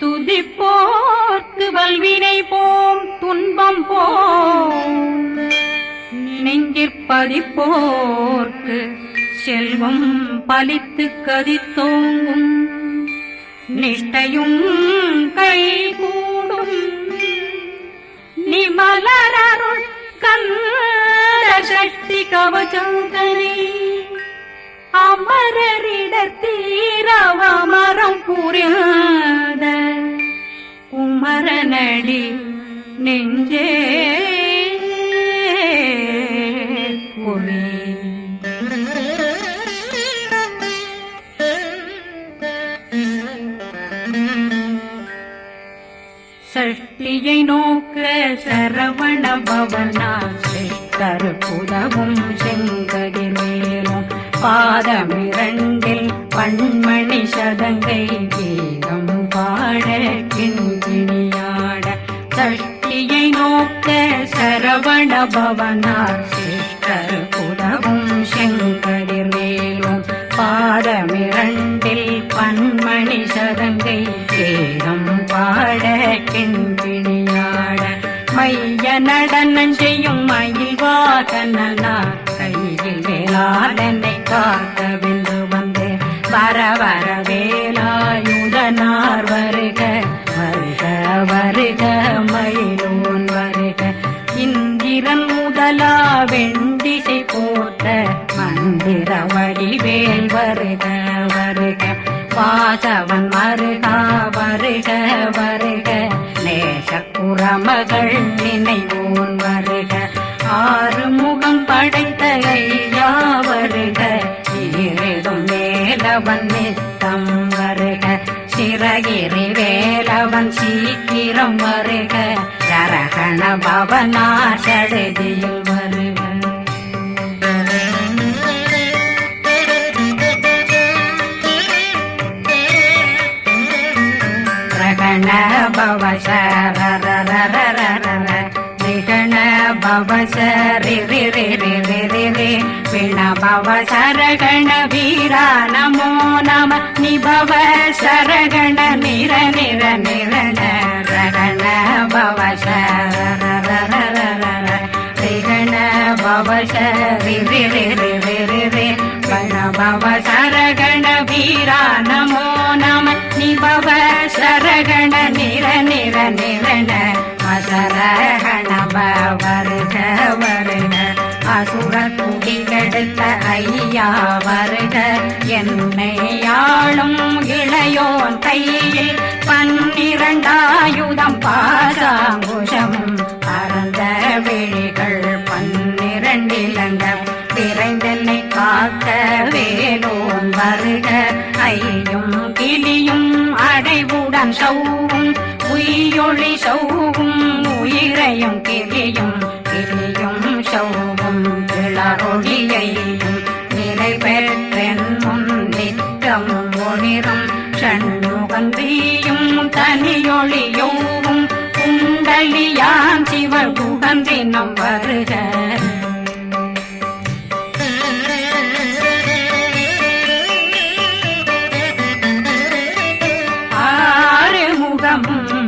துதிப்போர்க்கு வல்வினை போம் துன்பம் போம் நெஞ்சிற்பதிப்போர்க்கு செல்வம் பலித்து கதித்தோங்கும் நிஷ்டையும் கைகூடும் நிமலரருள் கந்த சக்தி கவசந்தனை அமரரிடத்தீரவமரம் புரியாத குமரனடி நெஞ்சே குமி சஷ்டியை நோக்க சரவண பவனா சிஷ்டர் புதவும் செங்கதிர்வேலும் பாதமிரண்டில் பண்மணி சதங்கை கீதம் பாட கிண்கிணியாட சஷ்டியை நோக்க சரவண பவனார் சிஷ்டர் புதவும் செங்கதிர்வேலும் பாதமிரண்டில் பண்மணி சதங்கை கீதம் பாட கிண்கிணியாட மைய நடனம் செய்யும் மயில் வாகனார் கையில் வேளாளனை காக்கவென்று வந்து வர வர வேலாயுதனார் வருக வருக வருக மயிலோன் வருக இந்திரன் முதலா வெண்டிசை போட்ட மந்திர வடிவேல் வருக வருக வாசவன் மருகா வருக வருக நேசக்குறமகள் நினைவோன் வருக ஆறு முகம் படைத்த ஐயா வருக ஈரேதும் வேலவன் நித்தம் வருக சிறகிரி வேலவன் சீக்கிரம் வருக சரகண பவனா சடுதியில் வருக பவ சரண பவ சரி பிண பவ சரகண வீரா நமோ நம நிபவ சரகண நிர நிர நிரண ரகண பவ சரண பவ சரி பிண பவ சரகண வீரா நமோ நம நிபவ சரகண நிர நிர நிரண மசரகண வருக வருக அசுர குடி கெடுத்த ஐயா வருக என்னை ஆளும் இளையோன் கையில் 12 பாசாங்குஷமும் பரந்த விழிகள் 12 இலங்க விரைந்தென்னை காக்க வேலோன் வருக ஐயும் கிளியும் அடைவுடன் சௌவும் உயிரொளி சௌவும் உயிரையும் கிளியும் கிளியும் சௌவும் கிளரொளியையும் நிலை பெற்றென் முன் நித்தம் ஒளிரும் ஷண்முகந்தியும் தனியொளியோவும் குண்டலியான் சிவ குகந்தினம் வருக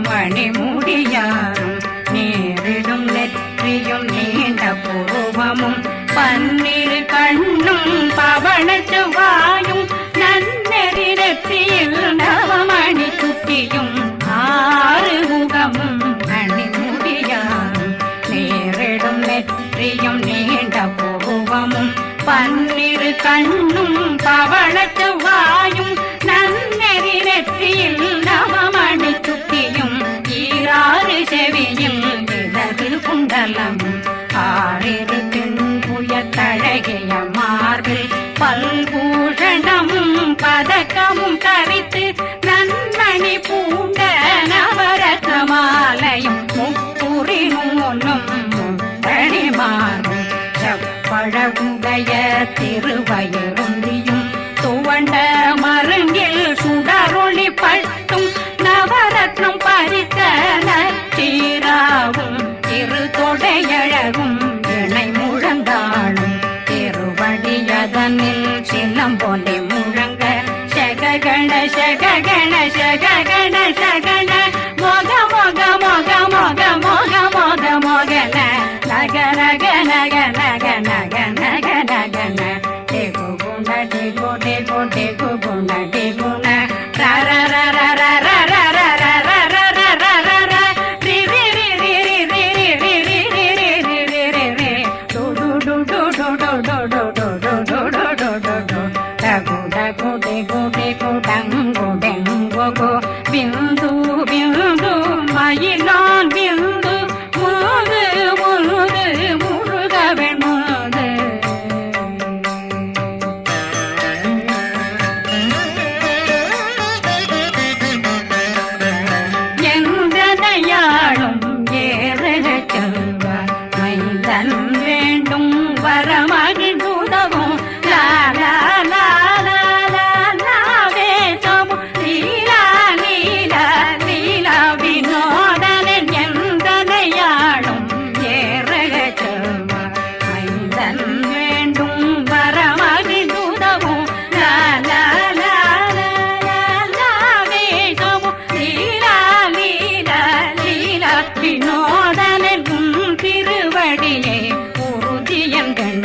மணிமுடியாரும் நேரிடும் நெற்றியும் நீண்ட பூவமும் 12 கண்ணும் பவன செவ்வாயும் நன்னெறி நெற்றியில் நவமணி குட்டியும் 6 முகமும் மணிமுடியாரும் நேரிடும் நெற்றியும் நீண்ட பூவமும் 12 கண்ணும் பவன செவ்வாயும் நன்னெறி நெற்றியில் நவமணி குட்டியும் 6 செவியும் விலகு குண்டலம் 6 தின்புயத்தழகிய மார்பில் பல்பூஷணமும் பதக்கமும் தரித்து நன்மணி பூண்ட நவரத்ன மாலையும் முப்புரி நூலும் முத்தணிமாரும் செப்பழகுடைய திருவயருந்தியும் துவண்ட மருங்கில் சுடரொளி பட்டும் நவரத்னம் பறித்த நச்சீராவும் திருத்தொடையழகும் இணை முழங்காலும் திருவடியதனில் சிலம்பொலி முழங்க சககண गणश गणश गण मोग मोग मोग मोग मोग मोग मोगन नग नग नग नग नग नग नगन डेगु गुण डेगु डेगु डेगु गुण डेगुण रा रा रा रा रा रा रा रा रा रा रा रा रा रा रा रि रि रि रि रि रि रि रि रि रि रि रि रि रि डु डु डु डु डु डु डु डु डु डु डु डु डु डु डु डगु डगु डेगु डेगु डंगु डेंगु गो बिंदु बिंदु मयिलान बिंदु मुरुகு मुरुகு முருகவன் முருகு எந்தனையாளும் ஏறுக செல்வ மைந்தன் வேண்டும் வரமகிழ்ந்துதவும் லா லா லா லா லா லா வேஷமும் லீலா லீலா லீலா வினோதனன் எந்தனையாளும் ஏறுக செல்வ மைந்தன் வேண்டும் வரமகிழ்ந்துதவும் லா லா லா லா லா லா வேஷமும் லீலா லீலா லீலா வினோதனன் உன் திருவடியை உறுதியங்கண்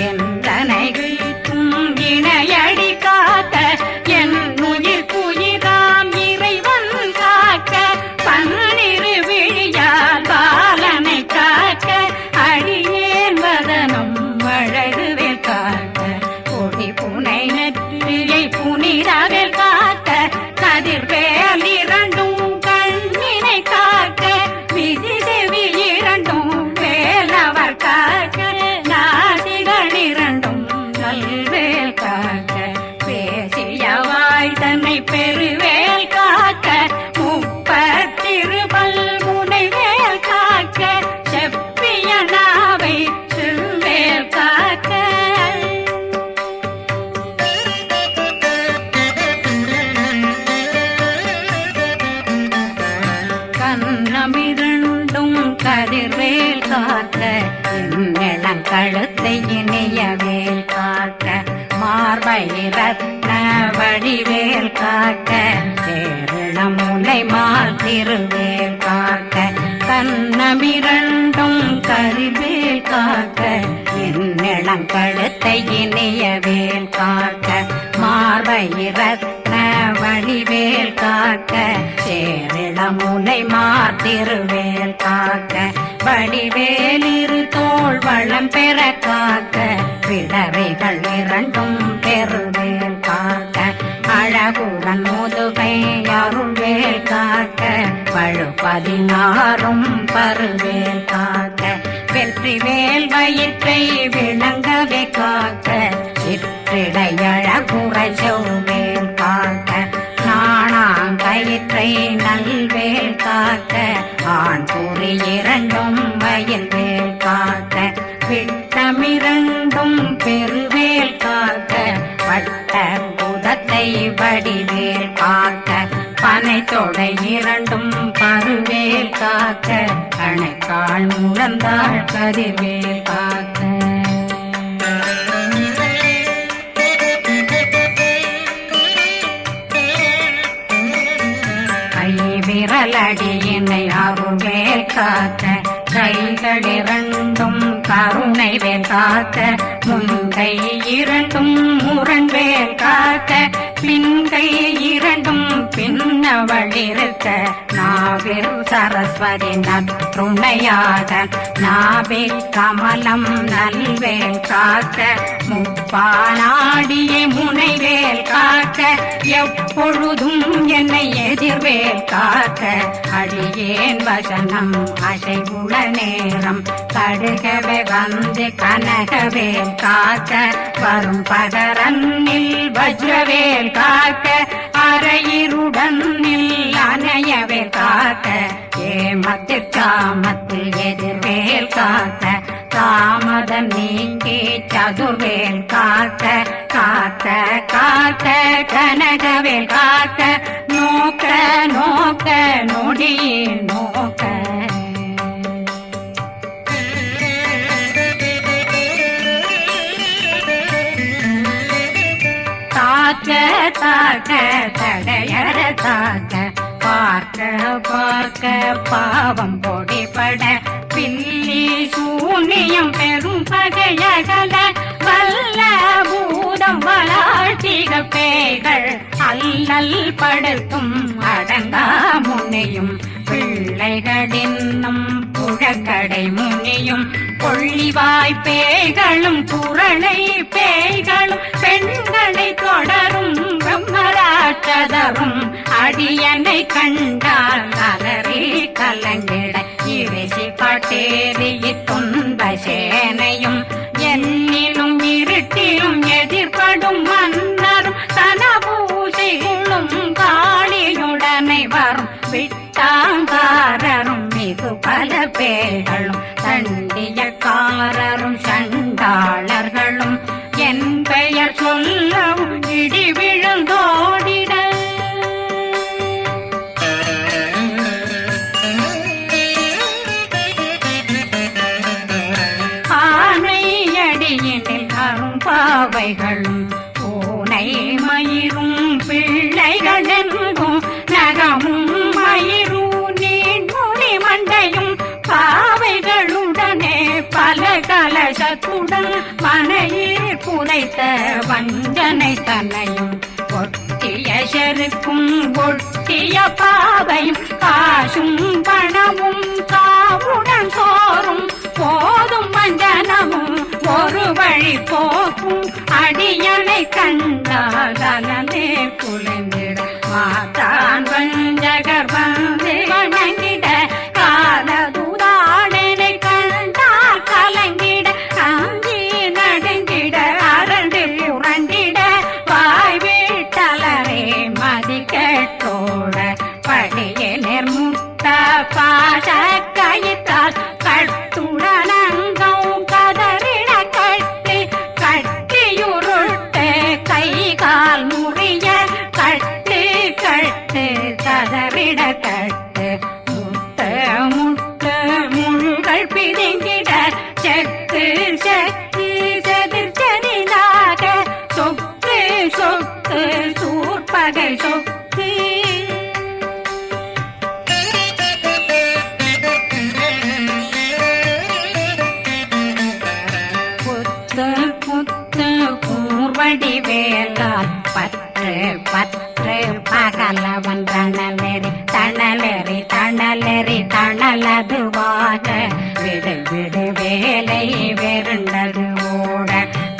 எந்தனைகளுக்கும் இணையடி காக்க என் உயிர் குயிராம் இறைவன் காக்க பன்னிரு விழியால் பாலனை காக்க அடியேன் வதனம் அழகுவேல் காக்க கொடி புனை நெற்றியை புனிதவேல் காக்க கதிர்வேல் இரண்டும் கண்ணினை காக்க விதி செவி இரண்டும் வேலவர் காக்க நாசிகள் இரண்டும் நல்வேல் காக்க பேசியவாய் தன்னை பெருவேல் காக்க முப்பத்திருபல் முனைவேல் காக்க செப்பிய நாவை செல்வேல் காக்க கண்ணமிரண்டும் கதிர்வேல் காக்க இளங்கழுத்தை இனியவேல் காக்க மார்பை ரத்ன வடிவேல் காக்க சேரண முலை மால் திருவேல் காக்க கண்ணமிரண்டும் கதிர்வேல் காக்க இளங்கழுத்தை இனியவேல் காக்க மார்பை ரத்ன வடிவேல் காக்க சேரிள முலை மாத்திருவேல் காக்க வடிவேல் இரு தோள் வளம் பெற காக்க விடவைகள் இரண்டும் பெருவேல் காக்க அழகுடன் முதுகை அருள்வேல் காக்க பழு 16 பருவேல் காக்க வெற்றிவேல் வயிற்றை விளங்கவே காக்க சிற்றிடையழகுறை செவ்வேல் காக்க நாணாங்கயிற்றை நல்வேல் காக்க ஆண் குறி இரண்டும் வயல்வேல் காக்க விட்டமிரண்டும் பெருவேல் காக்க வட்ட புதத்தை வடிவேல் காக்க பனை தொடை இரண்டும் பருவேல் காக்க கணைக்கால் முழந்தாள் கதிர்வேல் காக்க விரலடியினை அருள்வேல் காக்க கைகள் இரண்டும் கருணை வேல் காக்க முன்கை இரண்டும் முரண்வேல் காக்க பின்கை இரண்டும் பின்னவளிருக்க நாவில் சரஸ்வதி நற்றுணையாக நாபி கமலம் நல்வேல் காக்க முப்பானாடியே முனைவேல் காக்க எப்பொழுதும் என்னை எதிர்வேல் காக்க அடியேன் வசனம் அசைவுள நேரம் கடுகவே வந்து கனகவேல் காக்க வரும் பகரன்னில் வஜ்ரவேல் காக்க அரையிருடன் அணையவேல் காக்க ஏமத்தில் காமத்தில் எதிர்வேல் காக்க தாமதம் நீங்கி சதுர்வேல் காக்க காக்க காக்க கனகவேல் காக்க நோக்க நோக்க நொடியில் நோக்க தாக்க தாக்க தடையற தாக்க பார்க்க பார்க்க பாவம் பொடிபட பில்லி சூனியம் பெரும் பகையகல வல்ல பூதம் வளாட்டிக பேய்கள் அல்லல் படுத்தும் அடங்கா முனையும் பிள்ளைகளின்னும் புழக்கடை முனியும் கொள்ளிவாய் பேய்களும் குரளை பேய்களும் பெண்களை தொடரும் பிரம்மராட்சதரும் அடியனை கண்டால் அலறி கலங்கிட இறைசி பட்டேறிய துன்ப சேனையும் என்னிலும் இருட்டிலும் எதிர்படும் மன்னரும் தனபூசைகளும் காளியுடனை வரும் விட்டாங்காரரும் மிகு பல பேர்களும் தண்டியக்காரரும் சண்டாளர்களும் என் பெயர் சொல்லவும் இடி விழுந்தோடிட ஆனையடியினில் அரும்பாவைகளும் பூனை மயிரும் பிள்ளைகளெங்கும் நகமும் மயிரும் நீண்முடி மண்டையும் பாவைகளுடனே பல கலசத்துடன் மனையில் புதைத்த வஞ்சனை தன்னையும் ஒட்டிய செருக்கும் ஒட்டிய பாவையும் காசும் பணமும் காவுடன் சோறும் போதும் வஞ்சனமும் ஒரு வழி போக்கும் அடியனை கண்டால் அலனே குளிர்ந்திட மாத்தான் வஞ்சகர் வந்து வணங்கிட காலதுதாடனை கண்டால் கலங்கிட அஞ்சி நடுங்கிட அரண்டு புரண்டிட வாய் வீட்டலரே மதி கேட்டோட படியே நிர்முட்ட பாச கயித்தால் கட்டுடனங்கும் கதறிட கட்டி கட்டியுருட்டு கை கால் முறிய கட்டு கட்டு கதறிட கட்டு முட்ட முட்ட முழுகள் பிதுங்கிட செக்கு செக்கு செதிர் செதிலாக சொக்கு சொக்கு சூர்பகை சொக்கு புத்து புத்து கூர்வடி வேலால் பற்று பற்று பகலவன் தணலெறி தணலெறி தணலெறி தணலதுவாக விடு விடு வேலை வெருண்டது ஓட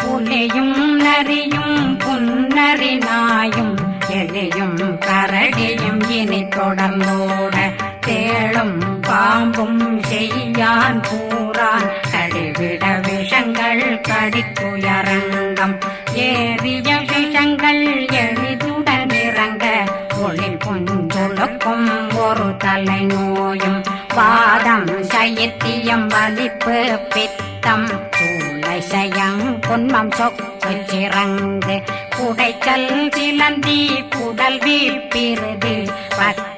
புலியும் நரியும் புன்னரி நாயும் எலியும் கரடியும் இனி தொடர்ந்தோட தேளும் பாம்பும் செய்யான் பூரான் கடிவிட விஷங்கள் கடிக்குயரங்கம் ஏறிய விஷங்கள் எளிதுடன் இறங்க ஒளில் புஞ்சுழுக்கும் ஒரு தலை நோயும் வாதம் சைத்தியம் வலிப்பு பித்தம் சூளை சயம் பொன்மம் சொக்கு சிறங்கு குடைச்சல் சிலந்தி குடல் வீப்பிருது பக்க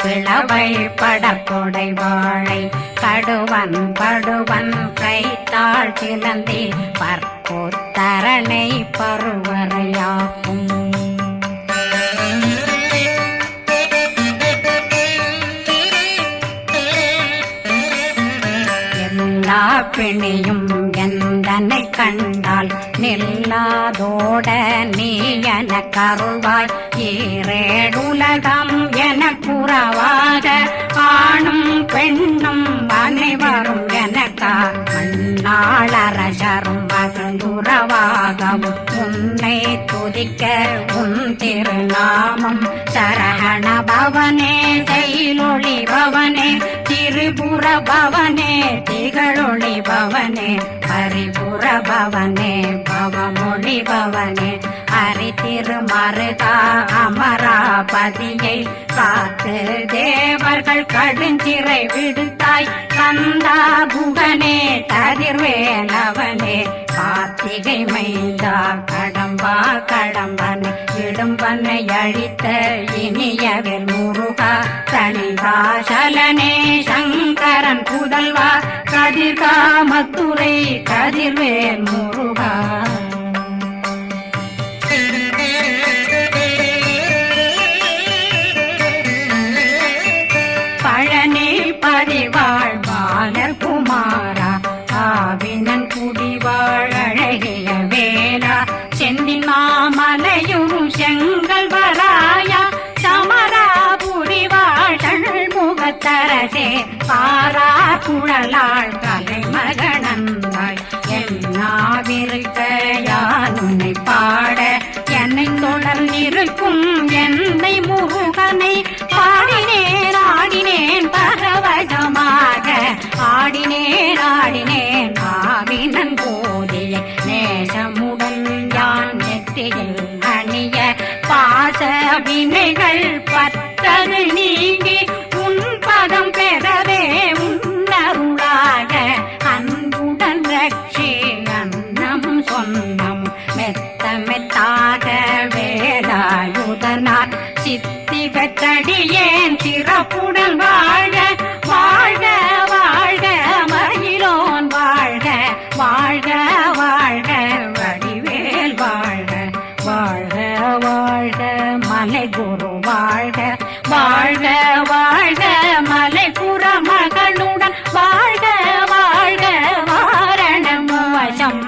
பிளவை படக்கொடை வாழை கடுவன் படுவன் கைத்தாள் சிலந்தி பற்போத்தரணை பருவரையாக்கும் எல்லா பிணியும் எந்தனை கண்டால் நில்லாதோட நீ என கருள்வாய் ஈரேடுலகம் என புறவாக ஆணும் பெண்ணும் அனைவரும் எனக்கா மண்ணாளரசரும் மகந்துறவாகவும் உன்னை துதிக்க உன் திருநாமம் சரகண பவனே செயலொளி பவனே திரிபுர பவனே திகழொளி பவனே பரிபுர பவனே பவமொழி பவனே ஹரி திருமருகா அமராபதியை காத்து தேவர்கள் கடுஞ்சிறை விடுத்தாய் கந்தா குகனே கதிர்வேலவனே கார்த்திகை மைந்தா கடம்பா கடம்பனை இடும்பனை அழித்த இனியவில் முருகா தனிகாசலனே சங்கரன் புதல்வா கதிர்காமத்துறை கதிர்வேல் முருகா அரசே பாரா குழலாள் கலைமகனந்தாய் என்னாவிருக்க யான் உன்னை பாட என்னை தொடர்ந்திருக்கும் என்னை முருகனை பாடினேன் ஆடினேன் பரவசமாக ஆடினேன் ஆடினேன் ஆவினன் போதிய நேசமுடன் யான் நெற்றியில் அணிய பாச வினைகள் பத்தது நீங்கி உன் பதம் பெறவே உன்னருளாக அன்புடன் ரட்சி அன்னம் சொன்னம் மெத்த மெத்தாக வேலாயுதனார் சித்தி பெற்றடியேன் சிறப்புடன் வாழ வாழ்க வாழ்க மயிலோன் வாழ்க வாழ்க வாழ்க வடிவேல் வாழ்க வாழ்க வாழ்க மலை குரு வாழ்க வாழ்க வாழ்க மலை புற மகளுடன் வாழ்க வாழ்க வாரணம் வசம்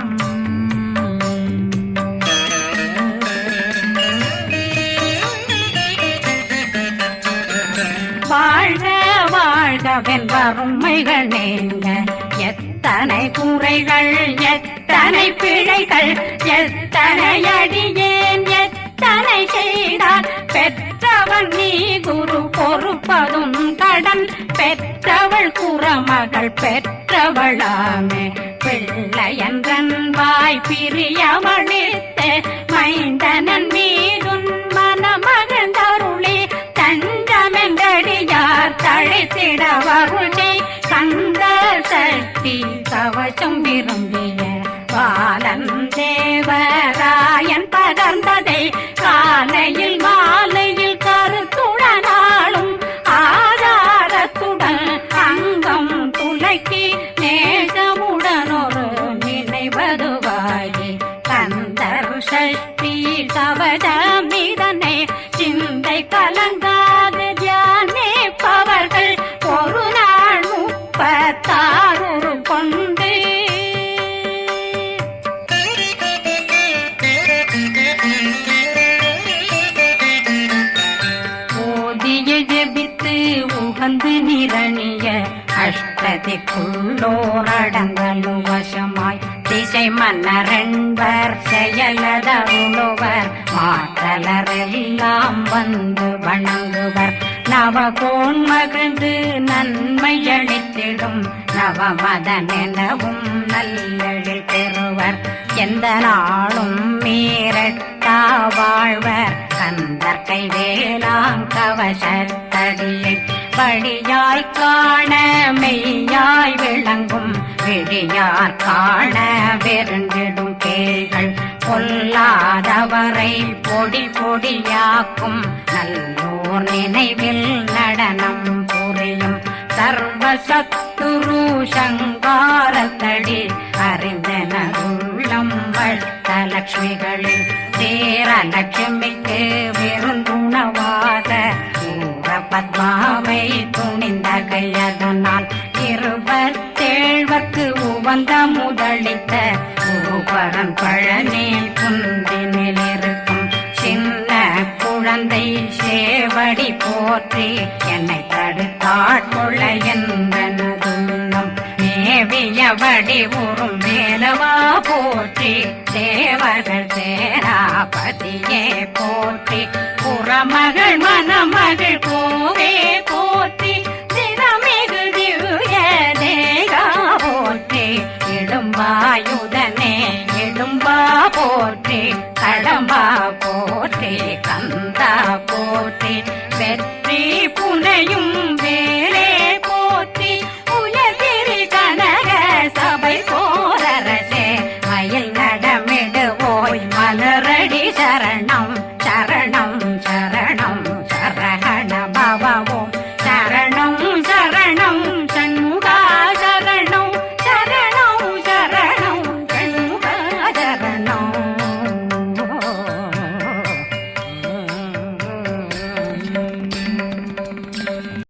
வாழ்க வாழ்கவென் வறுமைகள் நீங்க எத்தனை குறைகள் எத்தனை பிழைகள் எத்தனை அடியேன் எத்தனை செய்தார் பெற்றவன் நீ குரு பொறுப்பதும் கடன் பெற்றவள் குறமகள் பெற்றவளாமே பிள்ளையன்றன் வாய் பிரியவழித்து மைந்தனன் மீதுன் மனமகந்தருளி தஞ்சமென்றடியார் தழைத்திட வருளை கந்த சக்தி கவசம் விரும்பிய பாலன் தேவராயன் பகர்ந்ததை காலையில் மாலையில் கருத்துடனாலும் ஆதாரத்துடன் அங்கம் துலக்கி நேசமுடனொரு நினைவதுவாகி கந்தர் சக்தி கவசமிதனை சிந்தை கலங்காது தியானிப்பவர்கள் ஒரு நாள் 36 கொண்டு ஓதிய ஜெபித்து உகந்து நிரணிய அஷ்டதிக்குள்ளோர் அடங்கலு வசமாய் திசை மன்னரென்பர் செயலதருளுவர் மாற்றலரெல்லாம் வந்து வணங்குவர் நவகோன் மகிழ்ந்து நன்மையளித்திடும் நவமதனெனவும் நல்லெழில் பெறுவர் எந்த நாளும் மீறட்டா வாழ்வர் கந்தற்கை வேளாங் கவசத்தடியை படியாய் காண மெய்யாய் விளங்கும் விழியார் காண வெருண்டிடும் கேள்கள் பொல்லாதவரை பொடி பொடியாக்கும் நல்லோர் நினைவில் நடனம் புரியும் சர்வசத்துரு சங்காரத்தடி அறிந்தனருள்ளம் வட்டலட்சுமிகளில் சேரலட்சுமிக்கு விருந்துணவாத பத்மாவை துணிந்த கையதனால் 27 உவந்த முதலித்த பூபரன் பழனி குந்தினில் இருக்கும் சின்ன குழந்தை சேவடி போற்றி என்னை தடுத்தாட்கொள்ள என்பனதுள்ளம் மேவியபடி உறும் வேலவா போற்றி தேவர்கள் சேராபதியே போற்றி புறமகள் மணமகள் கோவே போற்றி தினமிகு திவ்ய தேகா போற்றி இடும்பாயுதனே இடும்பா போற்றி கடம்பா போற்றி கந்தா போற்றி வெற்றி புனையும் வேலே போற்றி உயர்திரி கனக சபை போரரசே மயில் நடமிடுவோய் மலரடி சரணம் சரணம் சரணம் சரஹண பவ